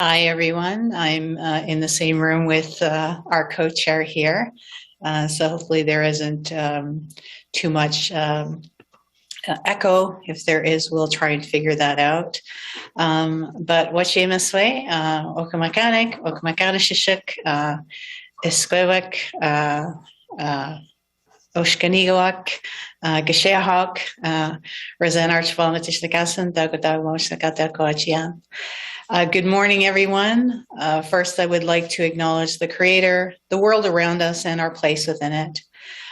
Hi, everyone. I'm in the same room with our co-chair here. So hopefully there isn't too much echo. If there is, we'll try and figure that out. But Wachemaswe, Okamakanik, Okamakadashishik, Iskwewak, Oshkanigawak, Gashehawk, RoseAnne Archibald, Natishakasan, Dagodagoshakatakoachian. Good morning, everyone. First, I would like to acknowledge the Creator, the world around us, and our place within it.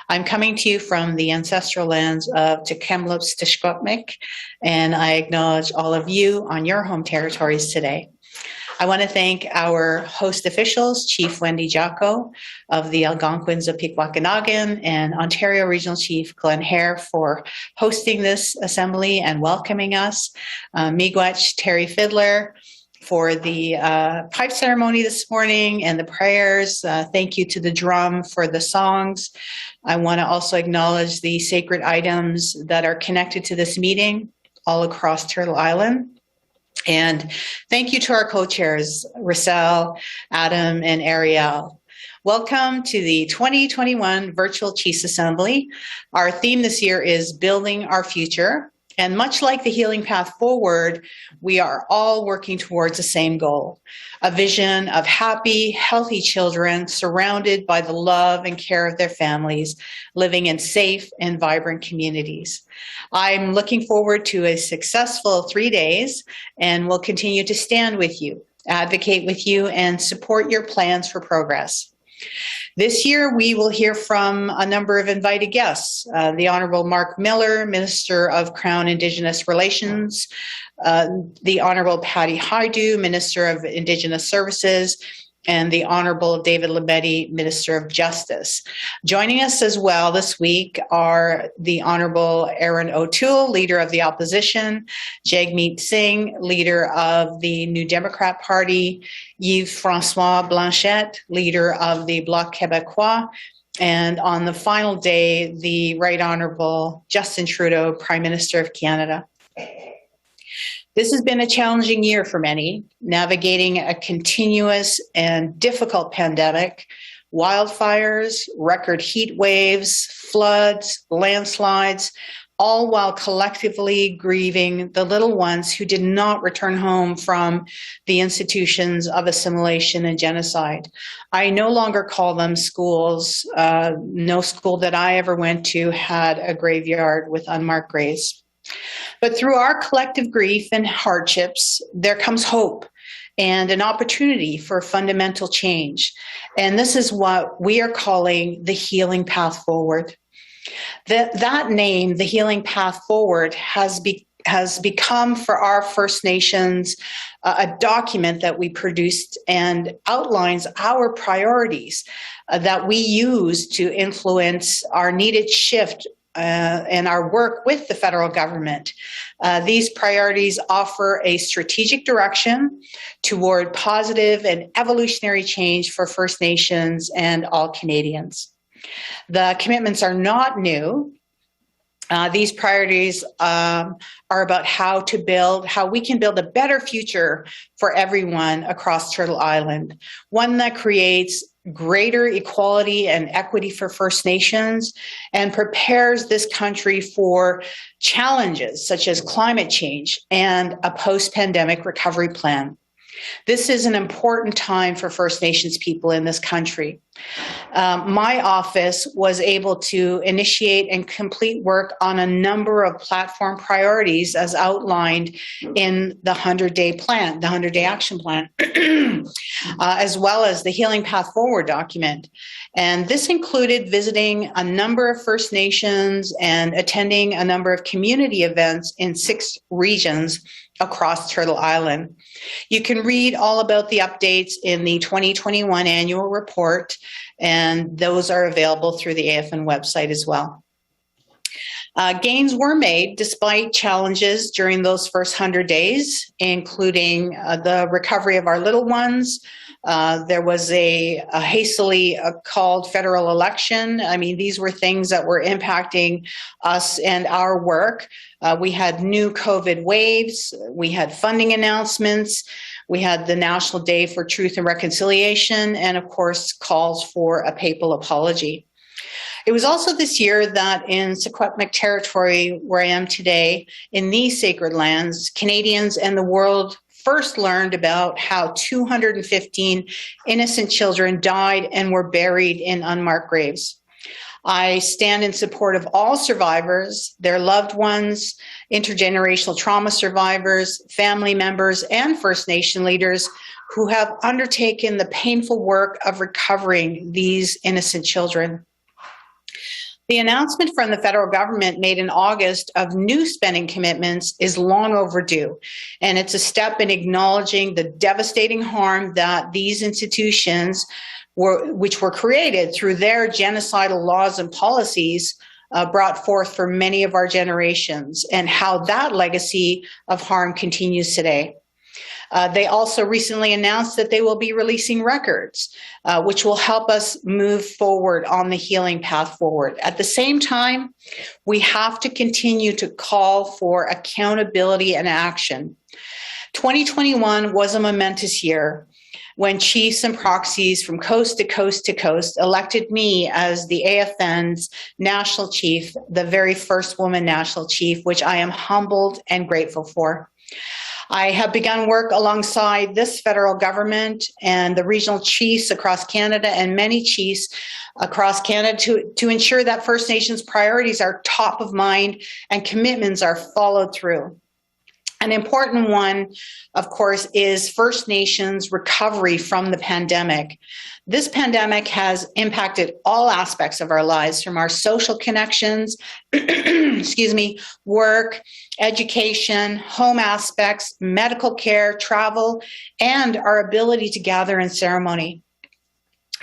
I'm coming to you from the ancestral lands of Tk'emlúps Tishkotmik, and I acknowledge all of you on your home territories today. I want to thank our host officials, Chief Wendy Jocko of the Algonquins of Pikwakanagan and Ontario Regional Chief Glenn Hare for hosting this assembly and welcoming us, Miigwech Terry Fiddler for the pipe ceremony this morning and the prayers. Thank you to the drum for the songs. I want to also acknowledge the sacred items that are connected to this meeting all across Turtle Island. And thank you to our co-chairs, Rochelle, Adam, and Ariel. Welcome to the 2021 Virtual Chiefs Assembly. Our theme this year is Building Our Future. And much like the Healing Path Forward, we are all working towards the same goal, a vision of happy, healthy children surrounded by the love and care of their families, living in safe and vibrant communities. I'm looking forward to a successful 3 days and will continue to stand with you, advocate with you, and support your plans for progress. This year, we will hear from a number of invited guests, the Honorable Mark Miller, Minister of Crown Indigenous Relations, the Honorable Patty Hajdu, Minister of Indigenous Services, and the Honorable David Labetti, Minister of Justice. Joining us as well this week are the Honorable Aaron O'Toole, Leader of the Opposition, Jagmeet Singh, Leader of the New Democrat Party, Yves-Francois Blanchette, Leader of the Bloc Québécois, and on the final day, the Right Honorable Justin Trudeau, Prime Minister of Canada. This has been a challenging year for many, navigating a continuous and difficult pandemic, wildfires, record heat waves, floods, landslides, all while collectively grieving the little ones who did not return home from the institutions of assimilation and genocide. I no longer call them schools. No school that I ever went to had a graveyard with unmarked graves. But through our collective grief and hardships, there comes hope and an opportunity for fundamental change. And this is what we are calling the Healing Path Forward. That name, the Healing Path Forward, has become for our First Nations a document that we produced and outlines our priorities that we use to influence our needed shift and our work with the federal government. These priorities offer a strategic direction toward positive and evolutionary change for First Nations and all Canadians. The commitments are not new. These priorities are about how we can build a better future for everyone across Turtle Island, one that creates greater equality and equity for First Nations and prepares this country for challenges such as climate change and a post-pandemic recovery plan. This is an important time for First Nations people in this country. My office was able to initiate and complete work on a number of platform priorities as outlined in the 100-day plan, the 100-day action plan, as well as the Healing Path Forward document. And this included visiting a number of First Nations and attending a number of community events in 6 regions across Turtle Island. You can read all about the updates in the 2021 annual report, and those are available through the AFN website as well. Gains were made despite challenges during those first 100 days, including the recovery of our little ones. There was a hastily called federal election. I mean, these were things that were impacting us and our work. We had new COVID waves. We had funding announcements. We had the National Day for Truth and Reconciliation, and of course, calls for a papal apology. It was also this year that in Secwepemc territory, where I am today, in these sacred lands, Canadians and the world first learned about how 215 innocent children died and were buried in unmarked graves. I stand in support of all survivors, their loved ones, intergenerational trauma survivors, family members, and First Nation leaders who have undertaken the painful work of recovering these innocent children. The announcement from the federal government made in August of new spending commitments is long overdue, and it's a step in acknowledging the devastating harm that these institutions, which were created through their genocidal laws and policies, brought forth for many of our generations, and how that legacy of harm continues today. They also recently announced that they will be releasing records, which will help us move forward on the healing path forward. At the same time, we have to continue to call for accountability and action. 2021 was a momentous year when chiefs and proxies from coast to coast to coast elected me as the AFN's national chief, the very first woman national chief, which I am humbled and grateful for. I have begun work alongside this federal government and the regional chiefs across Canada and many chiefs across Canada to ensure that First Nations priorities are top of mind and commitments are followed through. An important one, of course, is First Nations recovery from the pandemic. This pandemic has impacted all aspects of our lives, from our social connections, work, education, home aspects, medical care, travel, and our ability to gather in ceremony.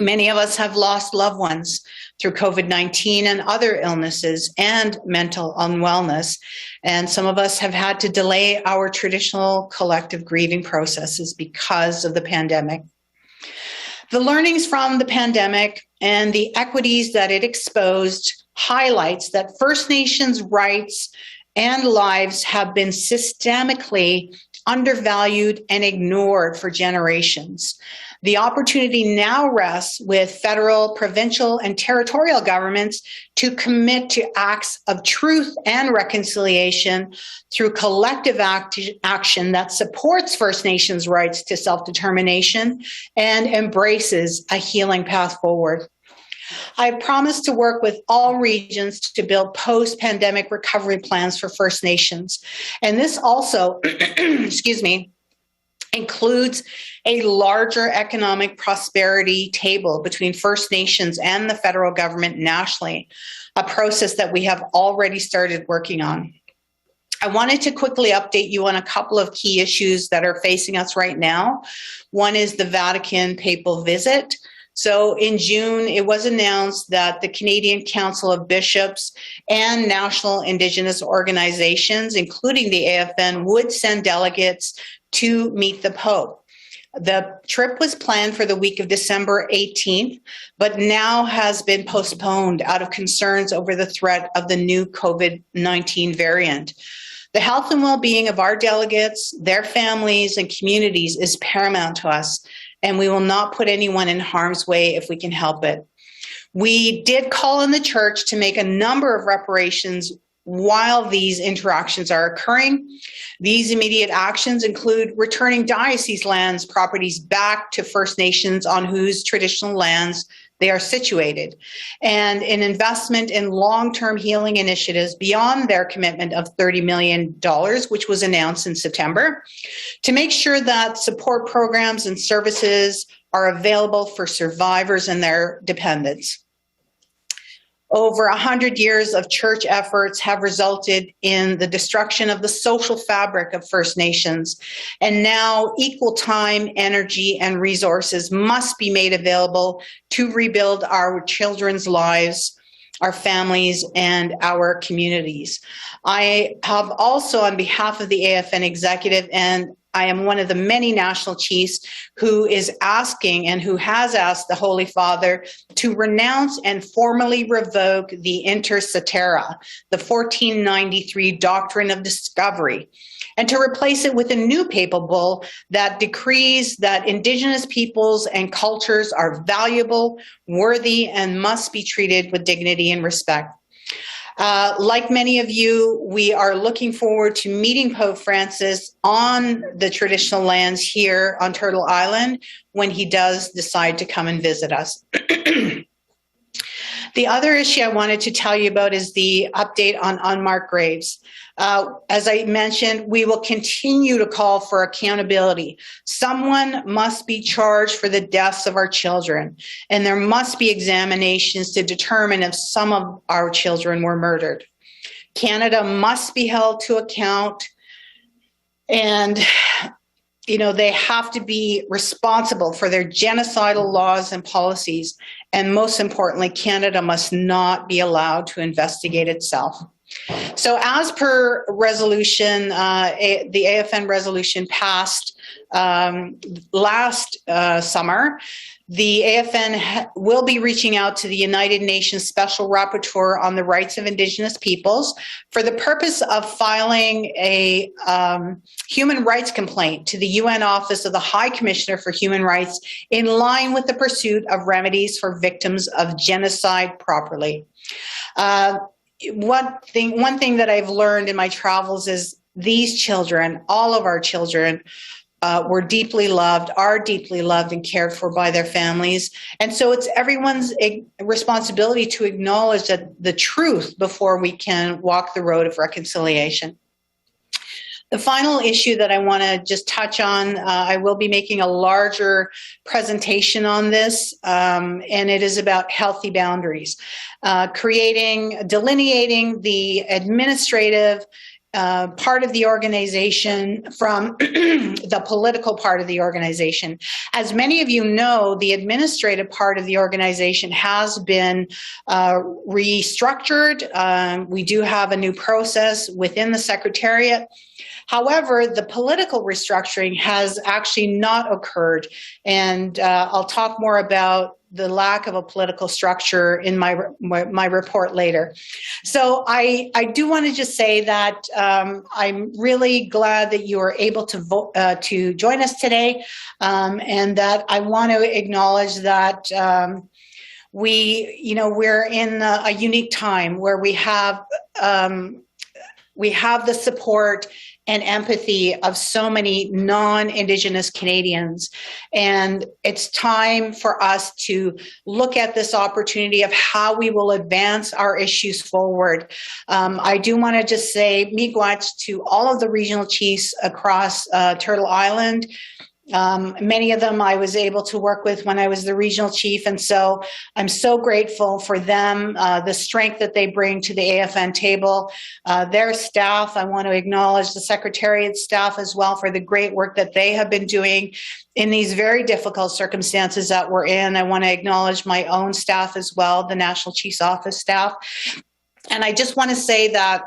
Many of us have lost loved ones through COVID-19 and other illnesses and mental unwellness. And some of us have had to delay our traditional collective grieving processes because of the pandemic. The learnings from the pandemic and the equities that it exposed highlights that First Nations rights and lives have been systemically undervalued and ignored for generations. The opportunity now rests with federal, provincial, and territorial governments to commit to acts of truth and reconciliation through collective action that supports First Nations rights to self-determination and embraces a healing path forward. I promise to work with all regions to build post-pandemic recovery plans for First Nations. And this also, includes a larger economic prosperity table between First Nations and the federal government nationally, a process that we have already started working on. I wanted to quickly update you on a couple of key issues that are facing us right now. One is the Vatican papal visit. So in June, it was announced that the Canadian Council of Bishops and national Indigenous organizations, including the AFN, would send delegates to meet the Pope. The trip was planned for the week of December 18th, but now has been postponed out of concerns over the threat of the new COVID-19 variant. The health and well-being of our delegates, their families, and communities is paramount to us, and we will not put anyone in harm's way if we can help it. We did call on the church to make a number of reparations while these interactions are occurring. These immediate actions include returning diocese lands properties back to First Nations on whose traditional lands they are situated, and an investment in long-term healing initiatives beyond their commitment of $30 million, which was announced in September, to make sure that support programs and services are available for survivors and their dependents. Over 100 years of church efforts have resulted in the destruction of the social fabric of First Nations, and now equal time, energy, and resources must be made available to rebuild our children's lives, our families, and our communities. I have also, on behalf of the AFN executive, and I am one of the many national chiefs who is asking and who has asked the Holy Father to renounce and formally revoke the Inter Cetera, the 1493 Doctrine of Discovery, and to replace it with a new papal bull that decrees that Indigenous peoples and cultures are valuable, worthy, and must be treated with dignity and respect. Like many of you, we are looking forward to meeting Pope Francis on the traditional lands here on Turtle Island when he does decide to come and visit us. The other issue I wanted to tell you about is the update on unmarked graves. As I mentioned, we will continue to call for accountability. Someone must be charged for the deaths of our children, and there must be examinations to determine if some of our children were murdered. Canada must be held to account, and they have to be responsible for their genocidal laws and policies. And most importantly, Canada must not be allowed to investigate itself. So as per resolution, the AFN resolution passed last summer, the AFN will be reaching out to the United Nations Special Rapporteur on the Rights of Indigenous Peoples for the purpose of filing a human rights complaint to the UN Office of the High Commissioner for Human Rights in line with the pursuit of remedies for victims of genocide properly. One thing that I've learned in my travels is these children, all of our children, were deeply loved, are deeply loved and cared for by their families. And so it's everyone's responsibility to acknowledge the truth before we can walk the road of reconciliation. The final issue that I want to just touch on, I will be making a larger presentation on this, and it is about healthy boundaries, delineating the administrative part of the organization from the political part of the organization. As many of you know, the administrative part of the organization has been restructured. We do have a new process within the Secretariat. However, the political restructuring has actually not occurred, and I'll talk more about the lack of a political structure in my report later. So I do want to just say that I'm really glad that you are able to vote to join us today, and that I want to acknowledge that we're in a unique time where we have the support and empathy of so many non-Indigenous Canadians. And it's time for us to look at this opportunity of how we will advance our issues forward. I do want to just say miigwech to all of the regional chiefs across Turtle Island. Many of them I was able to work with when I was the regional chief, and so I'm so grateful for them, the strength that they bring to the AFN table. Their staff, I want to acknowledge the Secretariat staff as well for the great work that they have been doing in these very difficult circumstances that we're in. I want to acknowledge my own staff as well, the National Chief's Office staff. And I just want to say that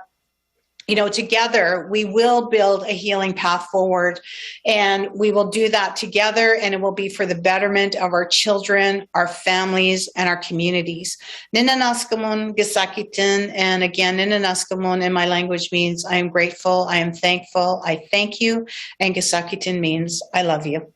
together we will build a healing path forward, and we will do that together, and it will be for the betterment of our children, our families, and our communities. Ninanaskamun gisakitin, and again, Ninanaskamun in my language means I am grateful, I am thankful, I thank you, and gisakitin means I love you.